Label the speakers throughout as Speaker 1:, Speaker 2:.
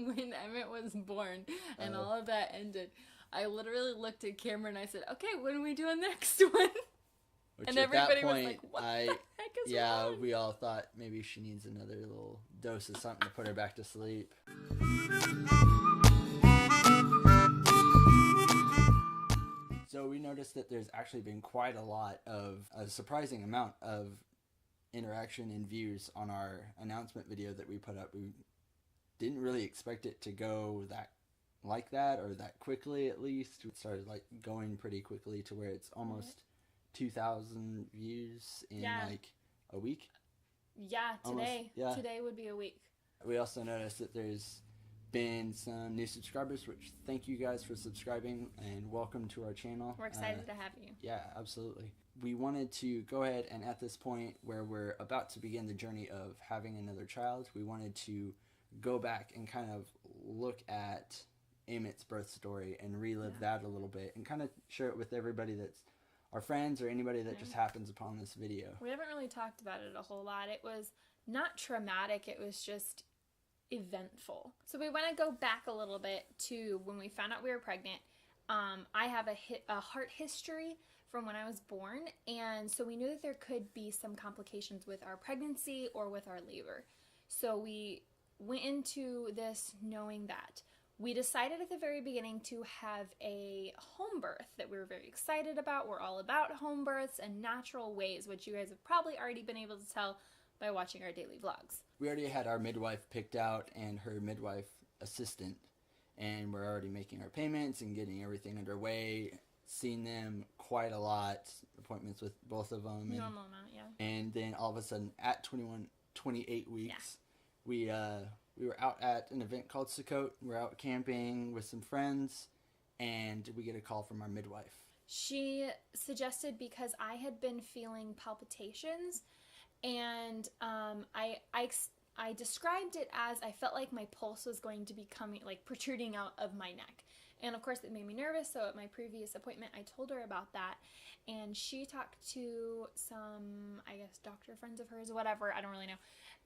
Speaker 1: when Emmet was born and all of that ended, I literally looked at Cameron and I said, okay, when are we doing the next one?
Speaker 2: Which
Speaker 1: and
Speaker 2: at
Speaker 1: everybody
Speaker 2: that point,
Speaker 1: was like, what the heck is wrong?
Speaker 2: we all thought maybe she needs another little dose of something to put her back to sleep. So we noticed that there's actually been quite a surprising amount of interaction and views on our announcement video that we put up. We didn't really expect it to go like that or that quickly. At least it started like going pretty quickly to where it's almost 2,000 views in like a week.
Speaker 1: Yeah, today would be a week.
Speaker 2: We also noticed that there's been some new subscribers, which thank you guys for subscribing and welcome to our channel.
Speaker 1: We're excited to have you.
Speaker 2: Yeah, absolutely. We wanted to go ahead and at this point where we're about to begin the journey of having another child, we wanted to go back and kind of look at Emmet's birth story and relive that a little bit and kind of share it with everybody that's our friends or anybody that just happens upon this video.
Speaker 1: We haven't really talked about it a whole lot. It was not traumatic, it was just eventful. So we want to go back a little bit to when we found out we were pregnant. I have a heart history from when I was born, and so we knew that there could be some complications with our pregnancy or with our labor. So we went into this knowing that. We decided at the very beginning to have a home birth that we were very excited about. We're all about home births and natural ways, which you guys have probably already been able to tell by watching our daily vlogs.
Speaker 2: We already had our midwife picked out and her midwife assistant, and we're already making our payments and getting everything underway, seeing them quite a lot, appointments with both of them.
Speaker 1: Normal amount, yeah.
Speaker 2: And then all of a sudden at 28 weeks, we were out at an event called Sukkot. We're out camping with some friends, and we get a call from our midwife.
Speaker 1: She suggested, because I had been feeling palpitations, and I described it as I felt like my pulse was going to be coming, like protruding out of my neck. And of course it made me nervous, so at my previous appointment I told her about that, and she talked to some, I guess, doctor friends of hers, whatever, I don't really know,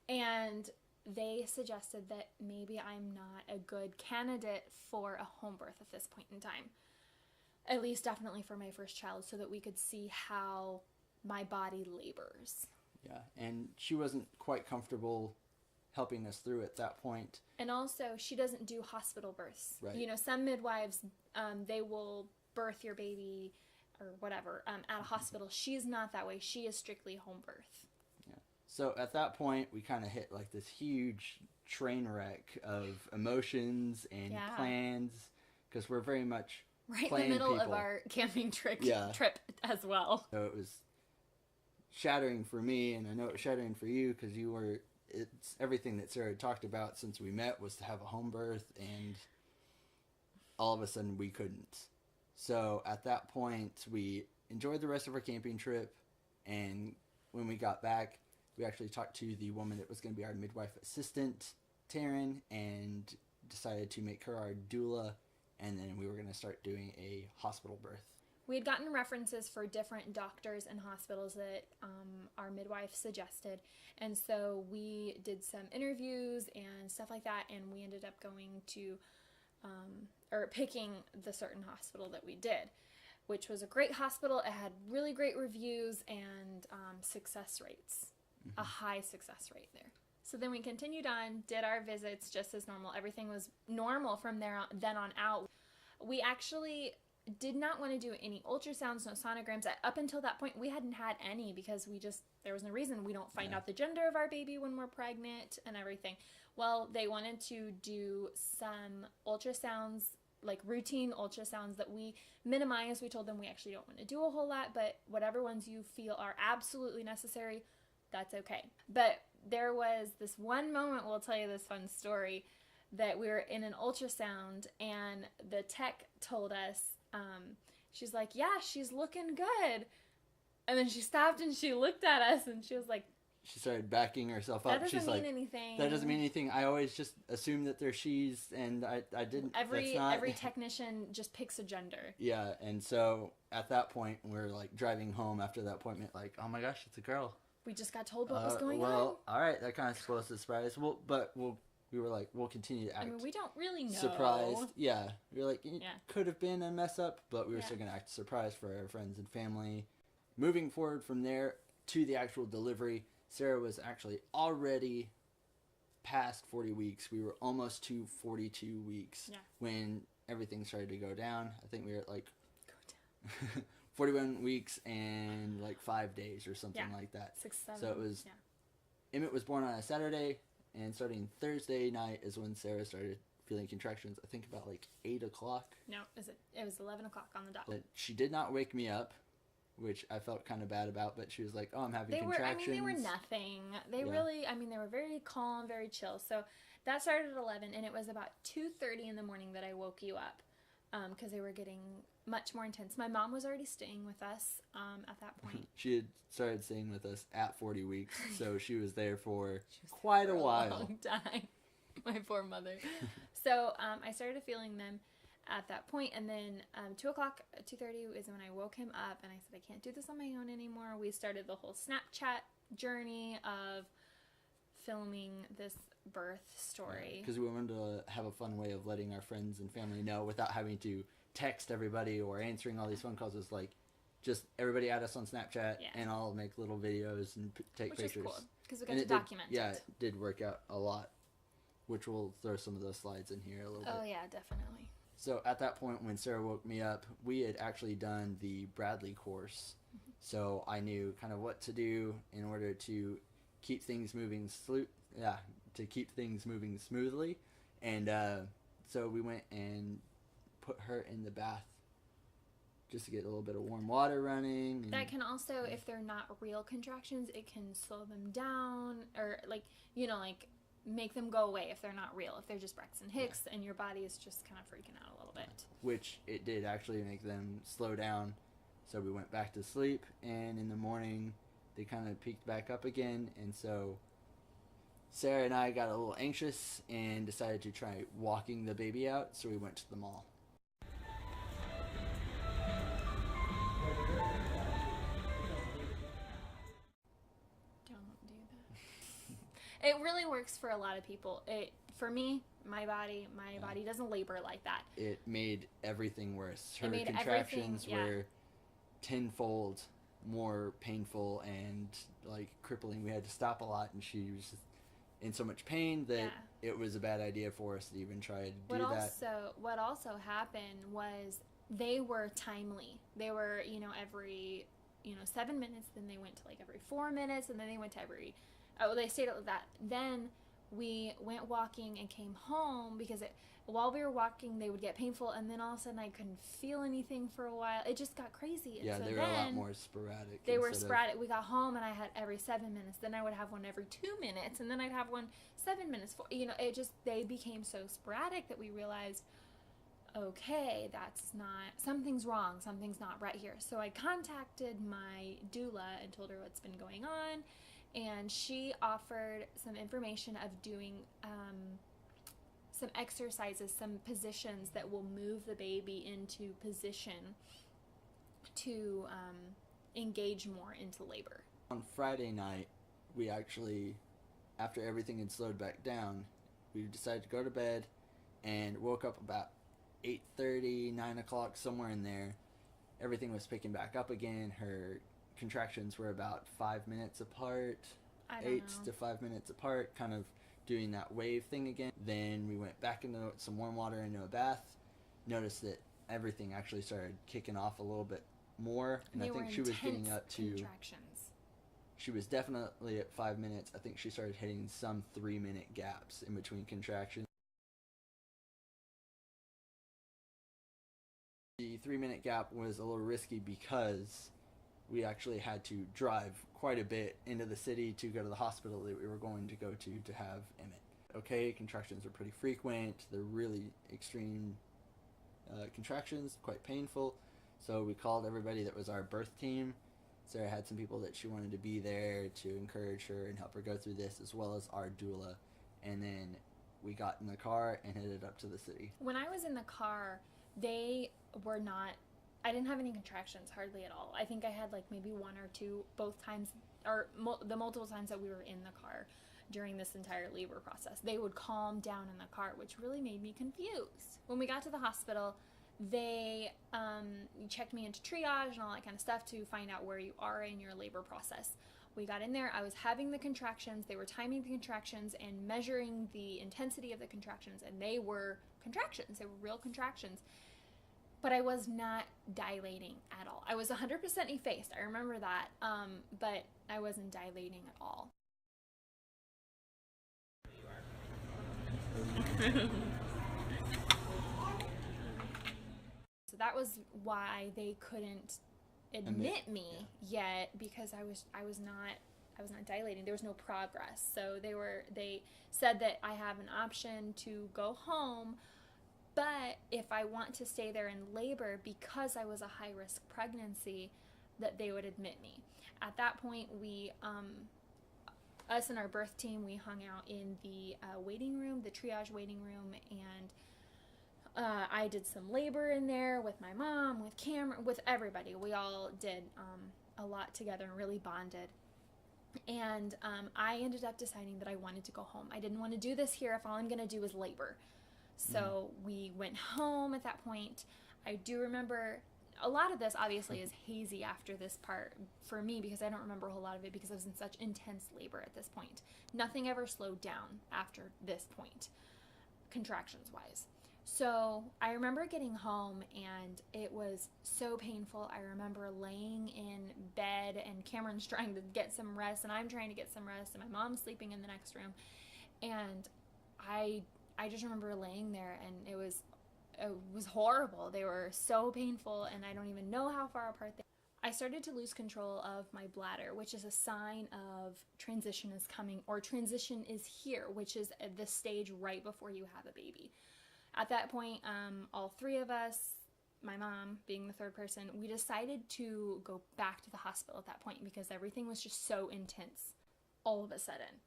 Speaker 1: and they suggested that maybe I'm not a good candidate for a home birth at this point in time. At least definitely for my first child, so that we could see how my body labors.
Speaker 2: Yeah, and she wasn't quite comfortable helping us through at that point.
Speaker 1: And also, she doesn't do hospital births.
Speaker 2: Right.
Speaker 1: You know, some midwives, they will birth your baby or whatever at a hospital. She's not that way. She is strictly home birth.
Speaker 2: Yeah. So at that point, we kind of hit like this huge train wreck of emotions and plans, because we're very much
Speaker 1: right in the middle of our camping trip as well.
Speaker 2: So it was shattering for me, and I know it was shattering for you, because it's everything that Sarah had talked about since we met was to have a home birth, and all of a sudden we couldn't. So at that point, we enjoyed the rest of our camping trip, and when we got back, we actually talked to the woman that was going to be our midwife assistant, Taryn, and decided to make her our doula, and then we were going to start doing a hospital birth.
Speaker 1: We had gotten references for different doctors and hospitals that our midwife suggested, and so we did some interviews and stuff like that, and we ended up going to, or picking the certain hospital that we did, which was a great hospital. It had really great reviews and success rates, a high success rate there. So then we continued on, did our visits just as normal. Everything was normal from then on out. We actually did not want to do any ultrasounds, no sonograms. Up until that point, we hadn't had any, because there was no reason. We don't find out the gender of our baby when we're pregnant and everything. Well, they wanted to do some ultrasounds, like routine ultrasounds that we minimize. We told them we actually don't want to do a whole lot, but whatever ones you feel are absolutely necessary, that's okay. But there was this one moment, we'll tell you this fun story, that we were in an ultrasound and the tech told us, she's like, yeah, she's looking good. And then she stopped and she looked at us and she was like,
Speaker 2: she started backing herself up.
Speaker 1: That doesn't mean anything.
Speaker 2: That doesn't mean anything. I always just assume that they're she's, and I didn't.
Speaker 1: Every technician just picks a gender.
Speaker 2: Yeah, and so at that point, we're like driving home after that appointment, like, oh my gosh, it's a girl.
Speaker 1: We just got told what was going on.
Speaker 2: Well, all right, that kind of spoils the surprise. But we'll we were like, we'll continue to act.
Speaker 1: I mean, we don't really know.
Speaker 2: Surprised. Yeah. We were like, it
Speaker 1: Yeah.
Speaker 2: could have been a mess up, but we were still going to act surprised for our friends and family. Moving forward from there to the actual delivery, Sarah was actually already past 40 weeks. We were almost to 42 weeks when everything started to go down. I think we were at like 41 weeks and like 5 days or something like that.
Speaker 1: 6, 7.
Speaker 2: So it was, Emmet was born on a Saturday, and starting Thursday night is when Sarah started feeling contractions. I think about like 8 o'clock.
Speaker 1: No, it was 11 o'clock on the dot.
Speaker 2: But she did not wake me up, which I felt kind of bad about, but she was like, oh, I'm having contractions.
Speaker 1: They were nothing. They really, they were very calm, very chill. So that started at 11, and it was about 2:30 in the morning that I woke you up, because they were getting much more intense. My mom was already staying with us at that point.
Speaker 2: She had started staying with us at 40 weeks, so she was there for quite a while.
Speaker 1: Long time. My poor mother. So I started feeling them at that point, and then 2 o'clock, 2:30 is when I woke him up, and I said, I can't do this on my own anymore. We started the whole Snapchat journey of filming this birth story.
Speaker 2: Because we wanted to have a fun way of letting our friends and family know without having to text everybody or answering all these phone calls. It's like, just everybody add us on Snapchat, and I'll make little videos and take pictures.
Speaker 1: Which is cool, because we got to document it.
Speaker 2: Yeah, it did work out a lot, which we'll throw some of those slides in here a little bit.
Speaker 1: Oh, yeah, definitely.
Speaker 2: So at that point, when Sarah woke me up, we had actually done the Bradley course. Mm-hmm. So I knew kind of what to do in order to keep things moving smoothly. And so we went and put her in the bath just to get a little bit of warm water running. And,
Speaker 1: that can also, if they're not real contractions, it can slow them down, or make them go away if they're not real. If they're just Braxton Hicks and your body is just kind of freaking out a little bit.
Speaker 2: Which it did actually make them slow down. So we went back to sleep, and in the morning they kind of peaked back up again. And so Sarah and I got a little anxious and decided to try walking the baby out. So we went to the mall.
Speaker 1: It really works for a lot of people. For me, my body doesn't labor like that.
Speaker 2: It made everything worse. Her contractions were tenfold more painful and like crippling. We had to stop a lot, and she was just in so much pain that it was a bad idea for us to even try to do that.
Speaker 1: What also happened was they were timely. They were, every 7 minutes, then they went to like every 4 minutes, and then they went to every... Oh, they stayed at that. Then we went walking and came home, because while we were walking, they would get painful, and then all of a sudden I couldn't feel anything for a while. It just got crazy. And
Speaker 2: yeah,
Speaker 1: so
Speaker 2: they were a lot more sporadic.
Speaker 1: They were sporadic. We got home, and I had every 7 minutes. Then I would have one every 2 minutes, and then I'd have one 7 minutes. They became so sporadic that we realized, okay, something's wrong. Something's not right here. So I contacted my doula and told her what's been going on. And she offered some information of doing some exercises, some positions that will move the baby into position to engage more into labor.
Speaker 2: On Friday night, we actually, after everything had slowed back down, we decided to go to bed and woke up about 8:30, 9 o'clock, somewhere in there. Everything was picking back up again. Her contractions were about 5 minutes apart, 8 to 5 minutes apart, kind of doing that wave thing again. Then we went back into some warm water into a bath. Noticed that everything actually started kicking off a little bit more, and I think she was getting up to contractions. She was definitely at 5 minutes. I think she started hitting some 3-minute gaps in between contractions. The 3-minute gap was a little risky because we actually had to drive quite a bit into the city to go to the hospital that we were going to go to have Emmet. Okay, contractions are pretty frequent. They're really extreme contractions, quite painful. So we called everybody that was our birth team. Sarah had some people that she wanted to be there to encourage her and help her go through this, as well as our doula. And then we got in the car and headed up to the city. When
Speaker 1: I was in the car, they were not... I didn't have any contractions, hardly at all. I think I had like maybe one or two both times, or the multiple times that we were in the car. during this entire labor process. They would calm down in the car, which really made me confused. When we got to the hospital, they checked me into triage and all that kind of stuff to find out where you are in your labor process. We got in there, I was having the contractions, they were timing the contractions and measuring the intensity of the contractions, and they were contractions, they were real contractions. But I was not dilating at all. I was 100% effaced, I remember that, but I wasn't dilating at all. So that was why they couldn't admit me yet, because I was not dilating. There was no progress. So they said that I have an option to go home, but if I want to stay there in labor because I was a high risk pregnancy, that they would admit me. At that point, we us and our birth team, we hung out in the waiting room, the triage waiting room, and I did some labor in there with my mom, with Cameron, with everybody. We all did a lot together and really bonded. And I ended up deciding that I wanted to go home. I didn't want to do this here if all I'm going to do is labor. So we went home at that point. I do remember a lot of this obviously is hazy after this part for me, because I don't remember a whole lot of it because I was in such intense labor at this point. Nothing ever slowed down after this point, contractions-wise. So I remember getting home and it was so painful. I remember laying in bed and Cameron's trying to get some rest and I'm trying to get some rest and my mom's sleeping in the next room. And I just remember laying there and it was horrible. They were so painful and I don't even know how far apart they were. I started to lose control of my bladder, which is a sign of transition is coming, or transition is here, which is the stage right before you have a baby. At that point, all three of us, my mom being the third person, we decided to go back to the hospital at that point because everything was just so intense all of a sudden.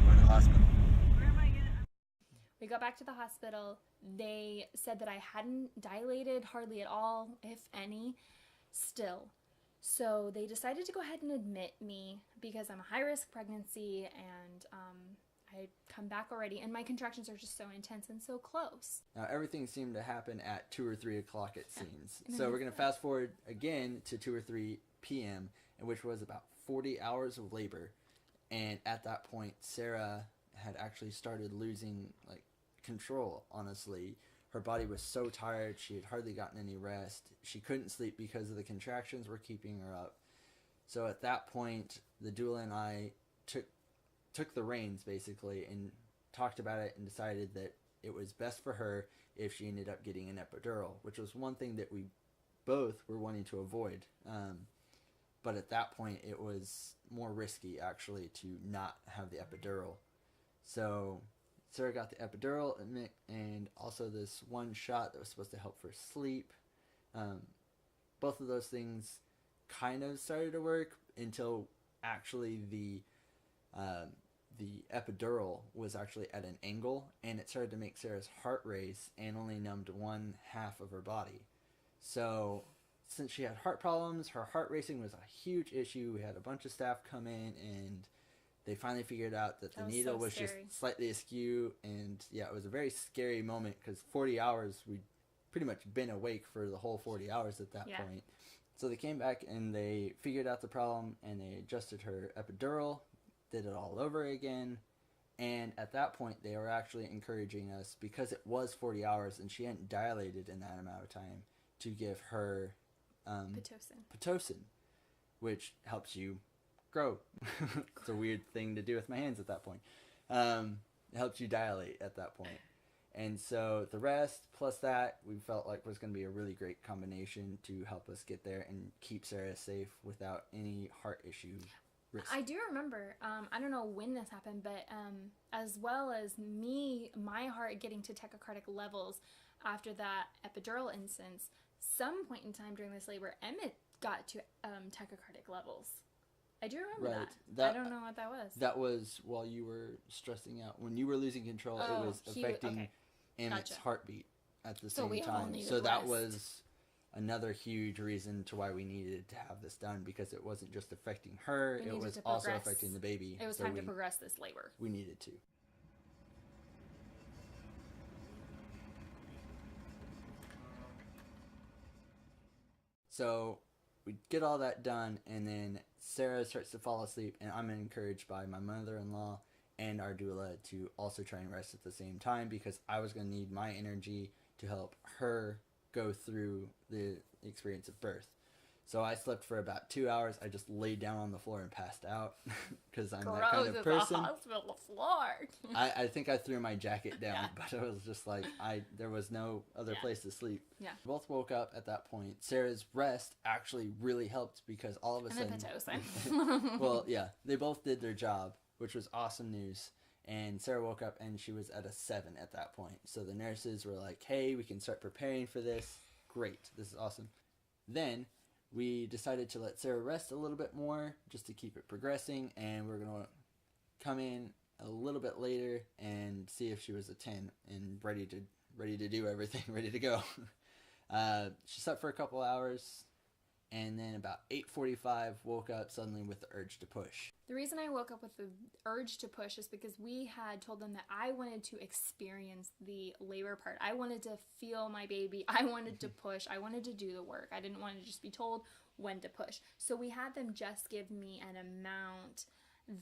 Speaker 2: Going to the hospital.
Speaker 1: We got back to the hospital. They said that I hadn't dilated hardly at all, if any, still. So they decided to go ahead and admit me because I'm a high-risk pregnancy and I'd come back already, and my contractions are just so intense and so close.
Speaker 2: Now, everything seemed to happen at 2 or 3 o'clock, it seems. So we're going to fast forward again to 2 or 3 p.m., which was about 40 hours of labor. And at that point, Sarah had actually started losing control, honestly. Her body was so tired, she had hardly gotten any rest. She couldn't sleep because of the contractions were keeping her up. So at that point, the doula and I took the reins, basically, and talked about it and decided that it was best for her if she ended up getting an epidural, which was one thing that we both were wanting to avoid. But at that point, it was more risky, actually, to not have the epidural. So Sarah got the epidural and also this one shot that was supposed to help for sleep. Both of those things kind of started to work until actually the epidural was actually at an angle, and it started to make Sarah's heart race and only numbed one half of her body. So since she had heart problems, her heart racing was a huge issue. We had a bunch of staff come in, and they finally figured out that the needle was just slightly askew. And yeah, it was a very scary moment because 40 hours, we'd pretty much been awake for the whole 40 hours at that point. So they came back and they figured out the problem and they adjusted her epidural, did it all over again. And at that point, they were actually encouraging us, because it was 40 hours and she hadn't dilated in that amount of time, to give her Pitocin, which helps you grow. It's a weird thing to do with my hands at that point. It helps you dilate at that point. And so the rest, plus that, we felt like was going to be a really great combination to help us get there and keep Sarah safe without any heart issue risk.
Speaker 1: I do remember, I don't know when this happened, but as well as my heart getting to tachycardic levels after that epidural instance, some point in time during this labor, Emmet got to tachycardic levels. I do remember that. I don't know what that was. That
Speaker 2: was while you were stressing out. When you were losing control, it was affecting Emmet's heartbeat at the same time. So that was another huge reason to why we needed to have this done, because it wasn't just affecting her,
Speaker 1: We
Speaker 2: it
Speaker 1: needed
Speaker 2: was
Speaker 1: to
Speaker 2: also
Speaker 1: progress.
Speaker 2: affecting the baby.
Speaker 1: It was
Speaker 2: So
Speaker 1: time to progress this labor.
Speaker 2: we needed to. So we get all that done, and then Sarah starts to fall asleep, and I'm encouraged by my mother-in-law and our doula to also try and rest at the same time, because I was going to need my energy to help her go through the experience of birth. So I slept for about 2 hours. I just laid down on the floor and passed out because I'm that kind of person.
Speaker 1: The hospital floor.
Speaker 2: I think I threw my jacket down,
Speaker 1: Yeah.
Speaker 2: but it was just like there was no other place to sleep.
Speaker 1: Yeah.
Speaker 2: We both woke up at that point. Sarah's rest actually really helped, because all of a sudden, well, yeah, they both did their job, which was awesome news. And Sarah woke up and she was at a 7 at that point. So the nurses were like, "Hey, we can start preparing for this. Great, this is awesome." Then we decided to let Sarah rest a little bit more just to keep it progressing, and we're going to come in a little bit later and see if she was a 10 and ready to do everything, ready to go. She slept for a couple hours, and then about 8:45 woke up suddenly with the urge to push.
Speaker 1: The reason I woke up with the urge to push is because we had told them that I wanted to experience the labor part. I wanted to feel my baby. I wanted to push. I wanted to do the work. I didn't want to just be told when to push. So we had them just give me an amount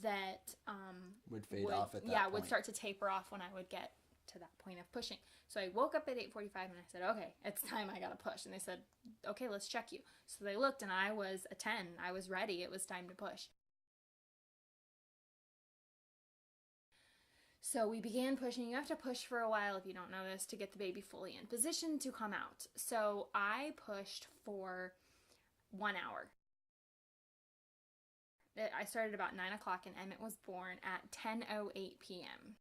Speaker 1: that
Speaker 2: would fade off at that point.
Speaker 1: Would start to taper off when I would get to that point of pushing. So I woke up at 8:45 and I said, "Okay, it's time, I gotta push." And they said, "Okay, let's check you." So they looked and I was a 10. I was ready. It was time to push. So we began pushing. You have to push for a while, if you don't know this, to get the baby fully in position to come out. So I pushed for 1 hour. I started about 9 o'clock and Emmet was born at 10:08 p.m.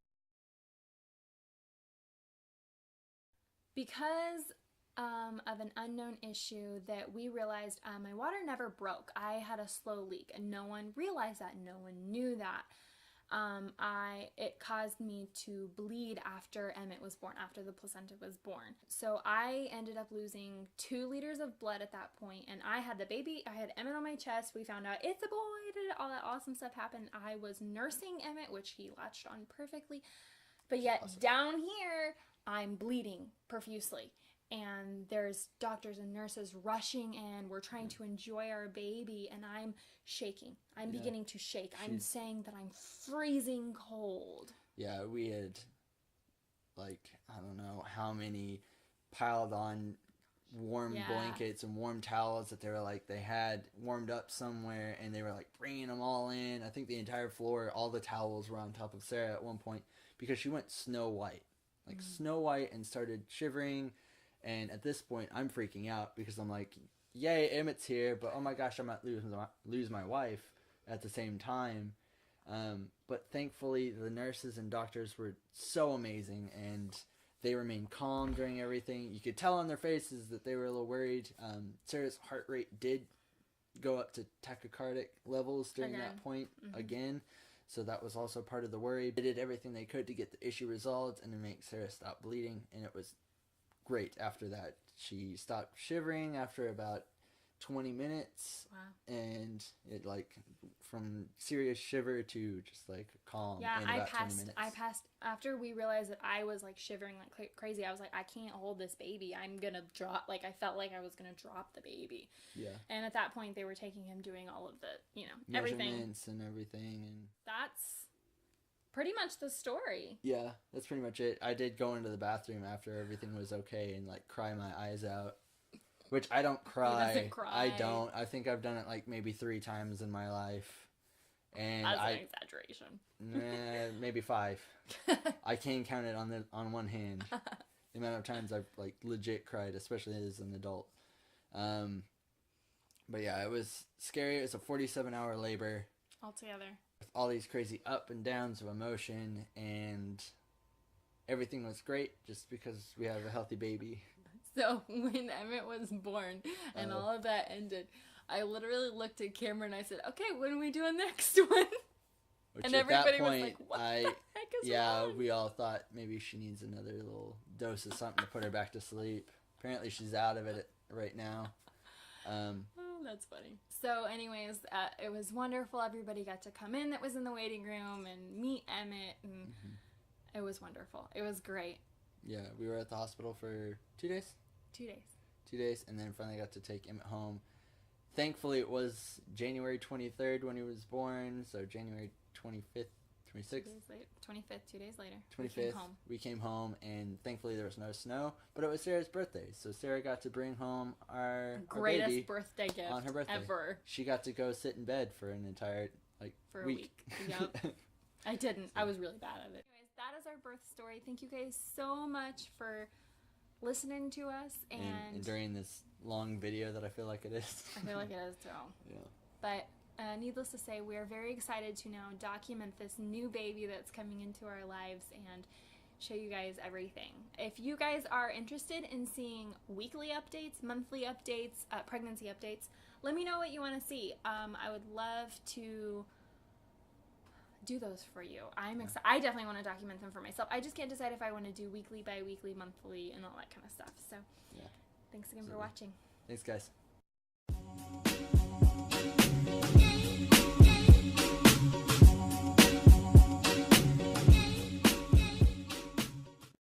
Speaker 1: Because of an unknown issue that we realized, my water never broke. I had a slow leak and no one realized that. No one knew that. It caused me to bleed after Emmet was born, after the placenta was born. So I ended up losing 2 liters of blood at that point, and I had the baby, I had Emmet on my chest. We found out it's a boy, all that awesome stuff happened. I was nursing Emmet, which he latched on perfectly, but yet awesome. Down here, I'm bleeding profusely. And there's doctors and nurses rushing in. We're trying to enjoy our baby, and I'm shaking. I'm beginning to shake. I'm saying that I'm freezing cold.
Speaker 2: Yeah, we had, like, I don't know how many piled on warm blankets and warm towels that they had warmed up somewhere, and they were, like, bringing them all in. I think the entire floor, all the towels were on top of Sarah at one point, because she went Snow White. Like, Snow White, and started shivering. And at this point, I'm freaking out because I'm like, yay, Emmett's here, but oh my gosh, I might lose my wife at the same time. But thankfully, the nurses and doctors were so amazing, and they remained calm during everything. You could tell on their faces that they were a little worried. Sarah's heart rate did go up to tachycardic levels during that point again. So that was also part of the worry. They did everything they could to get the issue resolved and to make Sarah stop bleeding, and it was great after that. She stopped shivering after about 20 minutes. Wow. And it, like, from serious shiver to just, like, calm in about 20 minutes.
Speaker 1: I passed, after we realized that I was, like, shivering like crazy, I was like, I can't hold this baby. I'm gonna drop, like, I felt like I was gonna drop the baby. Yeah. And at that point, they were taking him, doing all of the,
Speaker 2: measurements and everything. And
Speaker 1: that's pretty much the story.
Speaker 2: Yeah, that's pretty much it. I did go into the bathroom after everything was okay and, like, cry my eyes out. Which I don't cry.
Speaker 1: He doesn't cry.
Speaker 2: I don't. I think I've done it, like, maybe 3 times in my life. And
Speaker 1: that's an exaggeration.
Speaker 2: Maybe 5. I can count it on one hand. The amount of times I've, like, legit cried, especially as an adult. But yeah, it was scary. It was a 47-hour labor.
Speaker 1: Altogether.
Speaker 2: With all these crazy up and downs of emotion, and everything was great just because we have a healthy baby.
Speaker 1: So when Emmet was born and all of that ended, I literally looked at Cameron and I said, "Okay, when are we doing the next one?"
Speaker 2: Which
Speaker 1: and
Speaker 2: at
Speaker 1: everybody
Speaker 2: that point,
Speaker 1: was like, "What the heck is wrong?"
Speaker 2: We all thought maybe she needs another little dose of something to put her back to sleep. Apparently she's out of it right now.
Speaker 1: Oh, that's funny. So anyways, it was wonderful. Everybody got to come in that was in the waiting room and meet Emmet, and it was wonderful. It was great.
Speaker 2: Yeah, we were at the hospital for 2 days?
Speaker 1: 2 days.
Speaker 2: 2 days, and then finally got to take Emmet home. Thankfully, it was January 23rd when he was born, so January 25th, 26th?
Speaker 1: 25th, 2 days later.
Speaker 2: 25th, we came home, and thankfully there was no snow, but it was Sarah's birthday, so Sarah got to bring home our
Speaker 1: greatest
Speaker 2: baby
Speaker 1: birthday gift
Speaker 2: on her birthday.
Speaker 1: Ever.
Speaker 2: She got to go sit in bed for an entire,
Speaker 1: for
Speaker 2: week.
Speaker 1: A week. Yep. I didn't. I was really bad at it. Anyways, that is our birth story. Thank you guys so much for listening to us. And
Speaker 2: during this long video that I feel like it is.
Speaker 1: I feel like it is too.
Speaker 2: Yeah.
Speaker 1: But needless to say, we are very excited to now document this new baby that's coming into our lives and show you guys everything. If you guys are interested in seeing weekly updates, monthly updates, pregnancy updates, let me know what you want to see. I would love to do those for you. I'm excited. I definitely want to document them for myself. I just can't decide if I want to do weekly, bi-weekly, monthly, and all that kind of stuff. So, thanks again for watching.
Speaker 2: Thanks, guys.